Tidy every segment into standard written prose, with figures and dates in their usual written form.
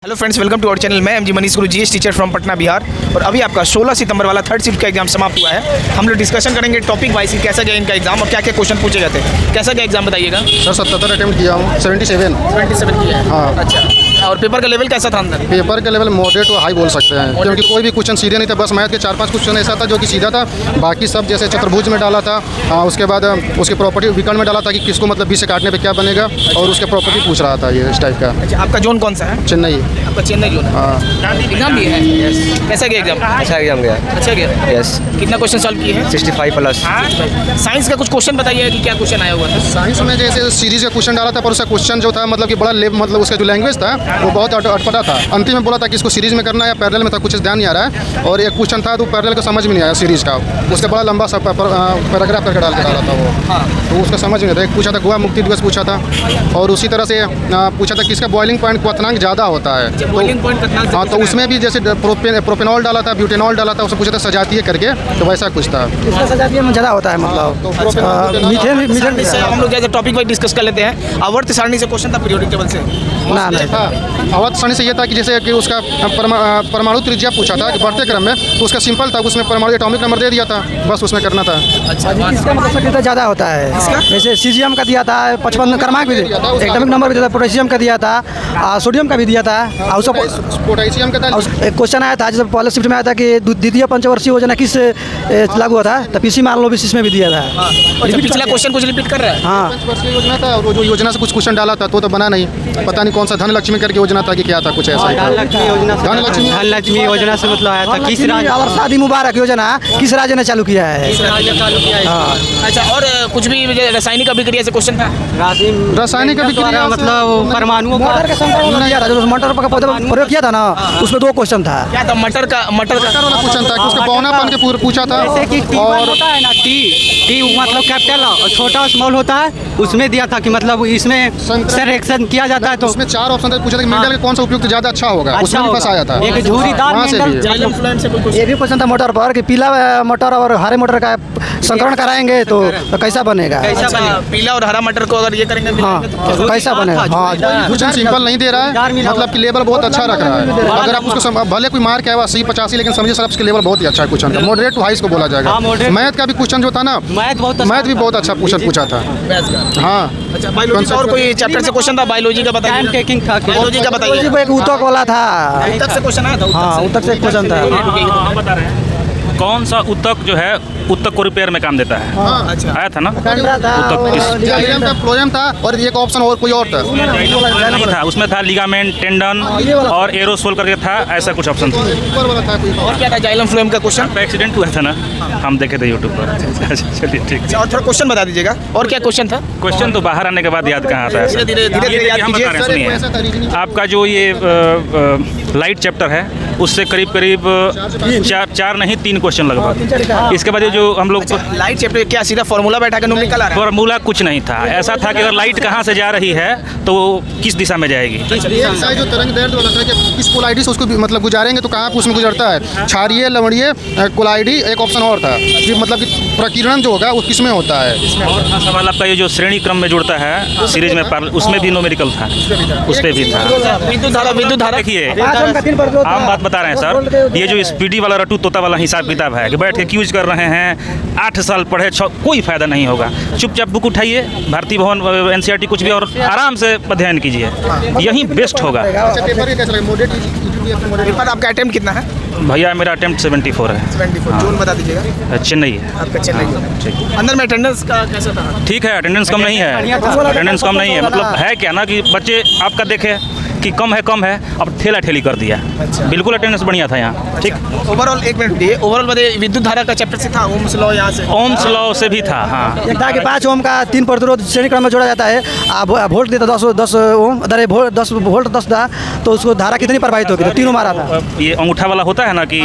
Hello friends, welcome to our channel. मैं MG Manish Guru, GS teacher from Patna Bihar. और अभी आपका 16 सितंबर वाला थर्ड शिफ्ट का एग्जाम समाप्त हुआ है। हम लोग डिस्कशन करेंगे टॉपिक वाइज कि कैसा गया इनका एग्जाम और क्या क्या क्वेश्चन पूछे गए थे। कैसा गया एग्जाम बताइएगा। सर 77 अटेम्प्ट किया हूँ, 77 किया है। हाँ। अच्छा, और पेपर का लेवल कैसा था अंदर? पेपर का लेवल मॉडरेट और हाई बोल सकते हैं, क्योंकि कोई भी क्वेश्चन सीधे नहीं था। बस मैथ के 4-5 क्वेश्चन ऐसा था जो कि सीधा था। बाकी सब जैसे चतुर्भुज में डाला था, उसके बाद उसके प्रॉपर्टी विकर्ण में डाला था कि किसको मतलब 20 से काटने पे क्या बनेगा, और उसके प्रॉपर्टी पूछ रहा था ये इस टाइप का। अच्छा, आपका जोन कौन सा है? चेन्नई। आपका चेन्नई जोन। हाँ। एग्जाम भी है? कैसा गया एग्जाम? अच्छा एग्जाम गया। अच्छा गया। यस। कितना क्वेश्चन सॉल्व किए हैं? 65 प्लस। साइंस का कुछ क्वेश्चन बताइए कि क्या क्वेश्चन आया हुआ था। साइंस में जैसे सीरीज का क्वेश्चन डाला था, पर उसका क्वेश्चन जो था मतलब कि बड़ा मतलब उसका जो लैंग्वेज था वो बहुत अटपटा था। अंतिम में बोला था कि इसको सीरीज में करना है या पैरेलल में था, कुछ ध्यान नहीं आ रहा है। और एक क्वेश्चन था तो पैरेलल का समझ में नहीं आया सीरीज का, उसका बड़ा लंबा सा पैराग्राफ करके डाल के डाला था वो, तो उसका समझ नहीं था। एक पूछा था गोवा मुक्ति दिवस पूछा था, और उसी तरह से पूछा था किसका बॉइलिंग पॉइंट क्वथनांक ज़्यादा होता है। हाँ, तो उसमें भी जैसे प्रोपेनॉल डाला था, ब्यूटेनॉल डाला था, उसमें पूछा था सजातीय करके, तो वैसा कुछ था। इसका सजातीय में ज़्यादा होता है मतलब मीठे से हम लोग जैसे टॉपिक वाइज डिस्कस कर लेते हैं। आवर्त सारणी से क्वेश्चन था, पीरियोडिक टेबल से ना नहीं हाँ, आवर्त सारणी से ये था कि जैसे कि उसका परमाणु त्रिज्या पूछा था कि बढ़ते क्रम में, तो उसका सिंपल था, उसमें परमाणु एटॉमिक नंबर दे दिया था, बस उसमें करना था। अच्छा, इसका मतलब सक्रियता ज़्यादा होता है। जैसे सीजियम का दिया था 55 क्रमांक भी, एटॉमिक नंबर भी दिया था, पोटेशियम का दिया था, सोडियम का भी दिया था, और सब पोटेशियम का था। एक क्वेश्चन आया था जब पहले शिफ्ट में आया था कि द्वितीय पंचवर्षीय योजना किस लागू हुआ था, तो पीसी मान लो भी इसमें भी दिया था। पिछला क्वेश्चन कुछ रिपीट कर रहा है। हाँ, पंचवर्षीय योजना था, और वो जो योजना से कुछ क्वेश्चन डाला था तो बना नहीं, पता नहीं कौन सा धनलक्ष्मी करके योजना था कि क्या था, कुछ ऐसा ही था। धनलक्ष्मी योजना से मतलब आया था किस राज्य और शादी मुबारक योजना किस राज्य ने चालू किया है? हाँ। अच्छा, और कुछ भी रासायनिक अभिक्रिया से क्वेश्चन था? रासायनिक अभिक्रिया मतलब परमाणुओं का मटर का संपर्क दिया था, जो मटर का प्रयोग किया था ना, उसमें 2 क्वेश्चन था। क्या था? मटर का वाला क्वेश्चन था कि उसका पौनापन के पूछा था। जैसे कि T1 होता है ना, टी मतलब कैपिटल और छोटा स्मॉल होता है, उसमें दिया था कि मतलब इसमें सिलेक्शन किया जाता है, तो उसमें 4 ऑप्शन थे, पूछा था कि मिनरल के कौन सा उपयुक्त ज़्यादा अच्छा होगा, उसमें भी फंसाया था। एक झूरीदार वहाँ से भी मिनरल। ये भी क्वेश्चन था मटर पर कि पीला मटर और हरे मटर का संकरण कराएंगे तो कैसा बनेगा? अच्छा, पीला और हरा मटर को अगर ये करेंगे हाँ, कैसा बनेगा? हाँ, क्वेश्चन सिंपल नहीं दे रहा है, मतलब कि लेवल बहुत अच्छा रख रहा है। अगर आप उसको भले कोई मार्क है 80-85, लेकिन समझिए सर आपके लेवल बहुत ही अच्छा है क्वेश्चन का। मॉडरेट टू हाई इसको बोला जाएगा। मैथ का भी क्वेश्चन जो था ना, मैथ भी बहुत अच्छा क्वेश्चन पूछा था। हाँ। अच्छा, बायोलॉजी का और कोई चैप्टर से क्वेश्चन था? बायोलॉजी का बताइए। बायोलॉजी का बताइए। एक ऊतक वाला था। ऊतक से क्वेश्चन आया था? हाँ, ऊतक से क्वेश्चन था। बता रहे हैं। कौन सा ऊतक जो है ऊतक को रिपेयर में काम देता है? अच्छा, आया था ना ऊतक किस फ्लोएम था, और एक ऑप्शन और कोई और था नहीं था, उसमें था लिगामेंट, टेंडन और एरोसोल करके था, ऐसा कुछ ऑप्शन था। ऊपर वाला था कोई। और क्या था? जाइलम फ्लोएम का क्वेश्चन। एक्सीडेंट हुआ था ना, हम देखे थे यूट्यूब पर। अच्छा, चलिए ठीक। अच्छा, और थोड़ा क्वेश्चन बता दीजिएगा। और क्या क्वेश्चन था? क्वेश्चन तो बाहर आने के बाद याद कहाँ आता है ऐसा? धीरे ये देखिए, याद हम बता रहे हैं, ऐसा था सुनिए। रीजनिंग। आपका जो ये लाइट चैप्टर है, उससे करीब 4 नहीं 3 क्वेश्चन लगभग। इसके बाद ये जो हम लोग लाइट चैप्टर क्या सीधा फॉर्मूला बैठा के न्यूमेरिकल आ रहा है? फॉर्मूला कुछ नहीं था, ऐसा था कि अगर लाइट कहाँ से जा रही है तो वो किस दिशा में जाएगी। एक साइड जो तरंग दैर्ध्य वाला था कि किस कोलाइडी से उसको मतलब गुजारेंगे तो कहाँ पे उसमें गुजरता है, क्षारीय, लवणीय, कोलाइडी। एक ऑप्शन और था कि मतलब कि प्रकीर्णन जो होगा वो किस में होता है। और था सवाल आपका ये जो श्रेणी क्रम में जुड़ता है सीरीज में, उसमें भी न्यूमेरिकल था, उस पर भी था। विद्युत धारा देखिए, हम बात बता रहे हैं सर, ये जो स्पीडी वाला रटू तोता वाला हिसाब किताब है कि बैठ के क्यूज कर रहे हैं, 8 साल पढ़े, कोई फायदा नहीं होगा। चुपचाप बुक उठाइए, भारतीय भवन, एनसीईआरटी कुछ भी, और आराम से अध्ययन कीजिए, यही बेस्ट होगा। अच्छा, पेपर कैसा लगा? मॉडरेट पेपर आपका अटेम्प्ट कितना है? भैया मेरा अटेम्प्ट 74 है। 74। जोन बता दीजिएगा। चेन्नई है। आपका चेन्नई। ठीक। अंदर में अटेंडेंस का कैसा था? ठीक है, अटेंडेंस कम नहीं है, अटेंडेंस कम नहीं है, मतलब है क्या ना कि बच्चे आपका देखे कि कम है, अब ठेला ठेली कर दिया। अच्छा। बिल्कुल अटेंडेंस बढ़िया था यहाँ। ठीक। ओवरऑल 1 मिनट दिए। ओवरऑल बताइए, विद्युत धारा का चैप्टर से था, ओम्स लॉ यहाँ से? ओम्स लॉ से भी था। हाँ, एक था कि 5 ओम का 3 प्रतिरोध श्रेणी क्रम में जोड़ा जाता है। आप वोल्ट देता 10 ओम, अरे 10 वोल्ट 10 था, तो उसको धारा कितनी प्रभावित होगी? तो 3 ओम आ रहा था। ये अंगूठा वाला होता है ना कि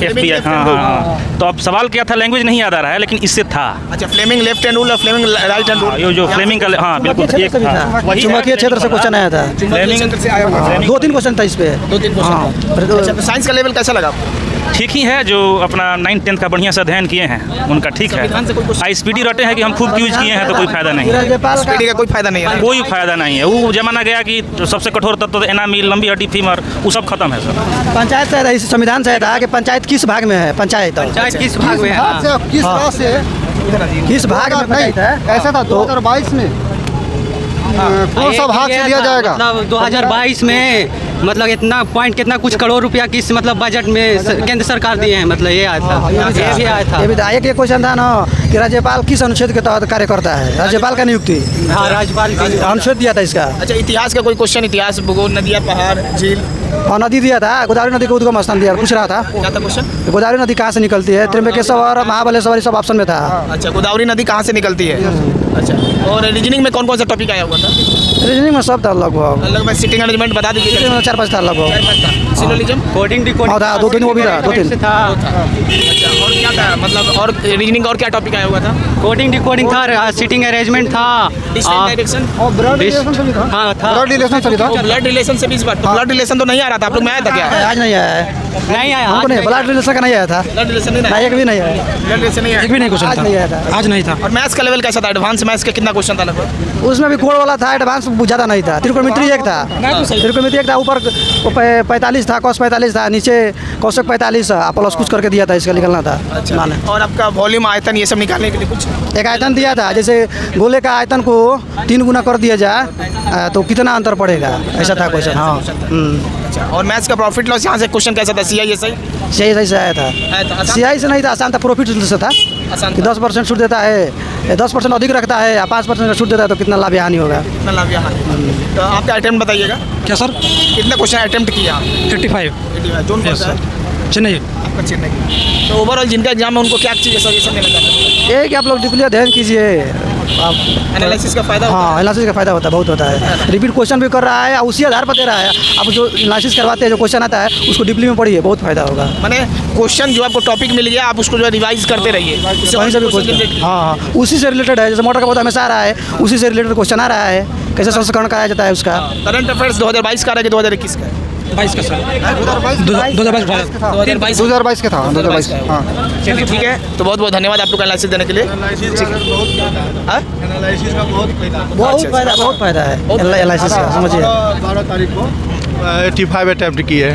FPI। हाँ। तो अब सवाल क्या था, लैंग्वेज नहीं याद आ रहा है, लेकिन इससे था। अच्छा, फ्लेमिंग लेफ्ट हैंड रूल और फ्लेमिंग राइट हैंड रूल। ये जो फ्लेमिंग का, हाँ बिल्कुल ठीक था। चुंबकीय क्षेत्र से क्वेश्चन आया था। फ्लेमिंग 2-3 क्वेश्चन था इस पे। 2-3 हाँ। क्वेश्चन। अच्छा, तो साइंस का लेवल कैसा लगा आपको? ठीक ही है, जो अपना 9th-10th का बढ़िया से अध्ययन किए हैं उनका ठीक संविधान से कोई है। क्वेश्चन- ISPD रटे हैं कि हम खूब यूज किए हैं तो कोई फायदा नहीं है, राज्यपाल का स्पीडी का कोई फायदा नहीं है। कोई फायदा नहीं है। वो जमाना गया कि सबसे कठोर तत्व तो एनामिल, लंबी हड्डी, फीमर, वो सब खत्म है सर। पंचायत से इस संविधान से था कि पंचायत किस भाग में है, पंचायत पंचायत किस भाग में है? किस हाँ। तरह से किस भाग में पंचायत है? ऐसा था 2022 में कौन सा भाग से लिया जाएगा? मतलब 2022 में मतलब इतना पॉइंट कितना कुछ करोड़ रुपया किस मतलब बजट में केंद्र सरकार दिए हैं, मतलब ये आया था, ये भी आया था। ये भी था। एक क्वेश्चन था ना कि राज्यपाल किस अनुच्छेद के तहत कार्य करता है, राज्यपाल का नियुक्ति हाँ, राज्यपाल की अनुच्छेद दिया था इसका। अच्छा, इतिहास का कोई क्वेश्चन, इतिहास, भूगोल, नदियाँ, पहाड़, झील, और नदी दिया था, गोदावरी नदी का उद्गम स्थान दिया, पूछ रहा था क्या था क्वेश्चन? गोदावरी नदी कहाँ से निकलती है, त्र्यंबकेश्वर, महाबलेश्वर, सब ऑप्शन में था। अच्छा, गोदावरी नदी कहाँ से निकलती है? अच्छा, और रीजनिंग में कौन कौन सा टॉपिक आया हुआ था? रीजनिंग में सब था लगभग, लगभग सिटिंग अरेंजमेंट बता दीजिए। 4-5 था लगभग। सिलोजिज्म? कोडिंग हाँ, था, 2-3 वो भी था, 2-3 था। अच्छा, और क्या था, मतलब और रीजनिंग और क्या टॉपिक आया हुआ था? कोडिंग डिकोडिंग था, सीटिंग अरेंजमेंट था, डिस्टेंस डायरेक्शन, हाँ था। ब्लड रिलेशन से भी था। ब्लड रिलेशन से भी इस बार तो ब्लड रिलेशन तो नहीं आ रहा था, आप लोग में आया था क्या? आज नहीं आया है, नहीं आया, हमको नहीं, ब्लड रिलेशन का नहीं आया था, ब्लड रिलेशन नहीं नहीं, आया, एक भी नहीं आया, ब्लड रिलेशन नहीं आया। एक भी नहीं क्वेश्चन आज नहीं आया था, आज नहीं था। और मैथ्स का लेवल कैसा था? एडवांस मैथ्स का कितना क्वेश्चन था लगभग? उसमें भी कोड वाला था, एडवांस ज़्यादा नहीं था। त्रिकोणमिति एक था, त्रिकोणमिति एक था, ऊपर 45 था, cos 45 था, नीचे cosec 45 प्लस कुछ करके दिया था, इसका निकलना था। माने और आपका वॉल्यूम, आयतन, ये सब निकालने के लिए कुछ? एक आयतन दिया था, जैसे गोले का आयतन को 3 गुना कर दिया जाए तो कितना अंतर पड़ेगा, ऐसा था क्वेश्चन। हाँ, अच्छा, और मैथ्स का प्रॉफिट लॉस यहाँ से क्वेश्चन कैसा था? CI सही सही से आया था, आया था? आसान? CI से नहीं था, आसान था, प्रॉफिट से था आसान कि 10% छूट देता है, 10% अधिक रखता है या 5% का छूट देता है तो कितना लाभ हानि होगा। कितना लाभ यहाँ? तो आपका अटेम्प्ट बताइएगा, क्या सर? कितना क्वेश्चन अटेम्प्ट किया? 85 जोन कौन सा है? चेन्नई। आपका चेन्नई। तो ओवरऑल जिनका एग्जाम है उनको क्या चीज़ सजेशन देना चाहते हैं? ये कि आप लोग डीपली अध्ययन कीजिए, आप एनालिसिस का फायदा होता हाँ, एनालिसिस का फायदा होता है, बहुत होता है। रिपीट क्वेश्चन भी कर रहा है, उसी आधार पर दे रहा है। आप जो एनालिसिस करवाते हैं, जो क्वेश्चन आता है उसको डीपली में पढ़िए, बहुत फायदा होगा। है। माने क्वेश्चन जो आपको टॉपिक मिल गया, आप उसको जो है रिवाइज करते रहिए, उससे वहीं से भी question क्वेश्चन, related- हाँ हाँ, उसी से रिलेटेड है। जैसे मोटर का पौधा हमेशा आ रहा है, उसी से रिलेटेड क्वेश्चन आ रहा है, कैसे संस्करण कराया जाता है उसका। करंट अफेयर्स 2022 का है कि 2021 का है? 22 का सर, 2022 2022 2022 के था, 2022 हाँ। चलिए ठीक है, तो बहुत बहुत धन्यवाद आप लोग का एनालिसिस देने के लिए। हाँ? बहुत फायदा है एनालिसिस का, समझिए। 12 तारीख को 85 अटैम्प्ट किए।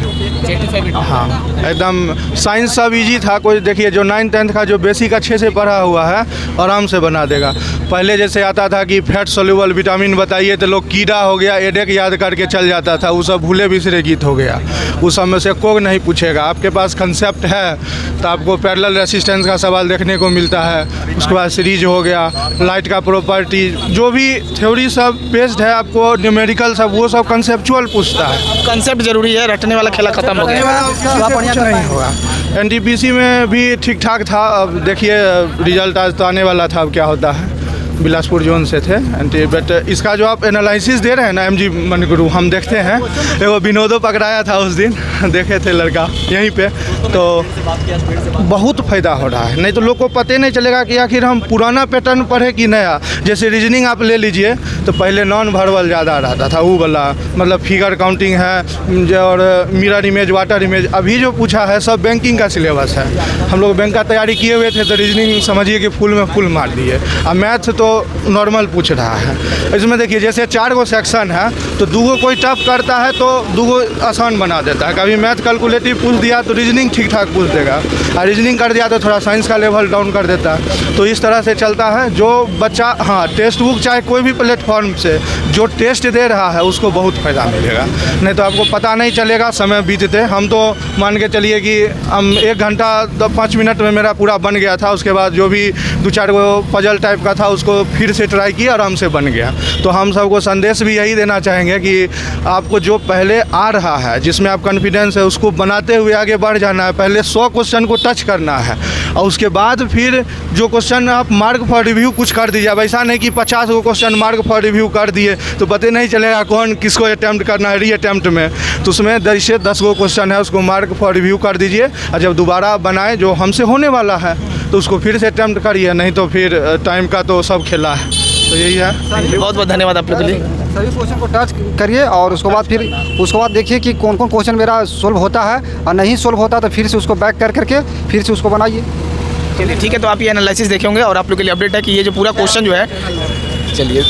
हाँ, एकदम साइंस सब इजी था। कोई देखिए जो 9th-10th का जो बेसिक अच्छे से पढ़ा हुआ है आराम से बना देगा। पहले जैसे आता था कि फैट सोल्यूबल विटामिन बताइए तो लोग कीड़ा हो गया, एडेक याद करके चल जाता था, वो सब भूले बिसरे गीत हो गया। उस सब में से कोई नहीं पूछेगा। आपके पास कंसेप्ट है तो आपको पैरेलल रेसिस्टेंस का सवाल देखने को मिलता है, उसके बाद सीरीज हो गया, लाइट का प्रॉपर्टी, जो भी थ्योरी सब बेस्ड है, आपको न्यूमेरिकल सब वो सब कंसेप्चुअल पूछता है। कंसेप्ट जरूरी है, रटने वाला खेला खत्म हो गया। बढ़िया नहीं होगा। NTPC में भी ठीक ठाक था। अब देखिए रिजल्ट आज तो आने वाला था, अब क्या होता है। बिलासपुर जोन से थे बट इसका जो आप एनालिसिस दे रहे हैं ना MG मनगुरु, हम देखते हैं। एगो विनोदो पकड़ाया था उस दिन, देखे थे लड़का यहीं पे, तो बहुत फ़ायदा हो रहा है। नहीं तो लोग को पता ही नहीं चलेगा कि आखिर हम पुराना पैटर्न पढ़े कि नया। जैसे रीजनिंग आप ले लीजिए तो पहले नॉन वर्बल ज़्यादा रहता था, वो वाला मतलब फिगर काउंटिंग है और मिरर इमेज, वाटर इमेज। अभी जो पूछा है सब बैंकिंग का सिलेबस है। हम लोग बैंक का तैयारी किए हुए थे तो रीजनिंग समझिए कि फुल में फुल मार दिए। और मैथ तो नॉर्मल पूछ रहा है। इसमें देखिए जैसे 4 गो सेक्शन है तो 2 गो कोई टफ करता है तो 2 गो आसान बना देता है। कभी मैथ कैलकुलेटिव पूछ दिया तो रीजनिंग ठीक ठाक पूछ देगा, और रीजनिंग कर दिया तो थोड़ा साइंस का लेवल डाउन कर देता है। तो इस तरह से चलता है। जो बच्चा हाँ टेक्स्ट बुक चाहे कोई भी प्लेटफॉर्म से जो टेस्ट दे रहा है उसको बहुत फ़ायदा मिलेगा, नहीं तो आपको पता नहीं चलेगा समय बीतते। हम तो मान के चलिए कि हम 1 घंटा 5 मिनट में मेरा पूरा बन गया था। उसके बाद जो भी 2-4 गो पजल टाइप का था उसको फिर से ट्राई किया, आराम से बन गया। तो हम सबको संदेश भी यही देना चाहेंगे कि आपको जो पहले आ रहा है, जिसमें आप कॉन्फिडेंस है, उसको बनाते हुए आगे बढ़ जाना है। पहले 100 क्वेश्चन को टच करना है और उसके बाद फिर जो क्वेश्चन आप मार्क फॉर रिव्यू कुछ कर दीजिए। अब ऐसा नहीं कि 50 गो क्वेश्चन मार्क फॉर रिव्यू कर दिए तो पता नहीं चलेगा कौन किसको अटैम्प्ट करना है री अटैम्प्ट में। तो उसमें 10 गो क्वेश्चन है उसको मार्क फॉर रिव्यू कर दीजिए, और जब दोबारा बनाए जो हमसे होने वाला है तो उसको फिर से अटैम्प्ट करिए, नहीं तो फिर टाइम का तो सब खेला है। तो यही है। बहुत बहुत धन्यवाद आप लोग के लिए। सभी क्वेश्चन को टच करिए और उसके बाद देखिए कि कौन कौन क्वेश्चन मेरा सोल्व होता है और नहीं सोल्व होता तो फिर से उसको बैक करके फिर से उसको बनाइए। चलिए ठीक है, तो आप ये एनालिसिस देखे होंगे और आप लोग के लिए अपडेट है कि ये जो पूरा क्वेश्चन जो है, चलिए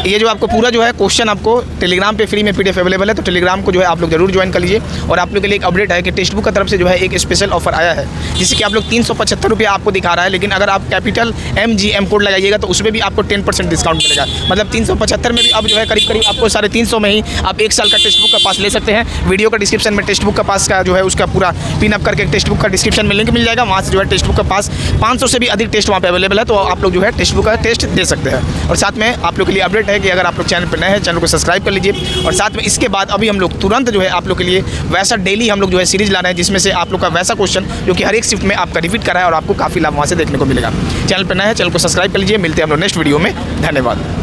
ये जो आपको पूरा जो है क्वेश्चन आपको टेलीग्राम पे फ्री में पीडीएफ अवेलेबल है, तो टेलीग्राम को जो है आप लोग जरूर ज्वाइन कर लीजिए। और आप लोग के लिए एक अपडेट है कि टेक्स्ट बुक की तरफ से जो है एक स्पेशल ऑफर आया है, जिससे कि आप लोग 375 रुपये आपको दिखा रहा है, लेकिन अगर आप कैपिटल MGM कोड लगाइएगा तो उसमें भी आपको 10% डिस्काउंट मिलेगा। मतलब 375 में भी अब जो है करीब करीब आपको 350 में ही आप 1 साल का टेक्स्ट बुक का पास ले सकते हैं। वीडियो का डिस्क्रिप्शन में टेक्स्ट बुक का पास का जो है उसका पूरा पिन अप करके टेक्स्ट बुक का डिस्क्रिप्शन में लिंक मिल जाएगा, वहाँ से जो है टेक्स्ट बुक का पास 500 से भी अधिक टेस्ट वहाँ पे अवेलेबल है, तो आप लोग जो है टेक्स्ट बुक का टेस्ट दे सकते हैं। और साथ में आप लोग के लिए अपडेट है कि अगर आप लोग चैनल पर नए हैं, चैनल को सब्सक्राइब कर लीजिए। और साथ में इसके बाद अभी हम लोग तुरंत जो है आप लोग के लिए वैसा डेली हम लोग जो है सीरीज ला रहे हैं, जिसमें से आप लोग का वैसा क्वेश्चन जो कि हर एक शिफ्ट में आपका रिपीट करा है और आपको काफ़ी लाभ वहाँ से देखने को मिलेगा। चैनल पर नए हैं, चैनल को सब्सक्राइब कर लीजिए। मिलते हैं हम लोग नेक्स्ट वीडियो में। धन्यवाद।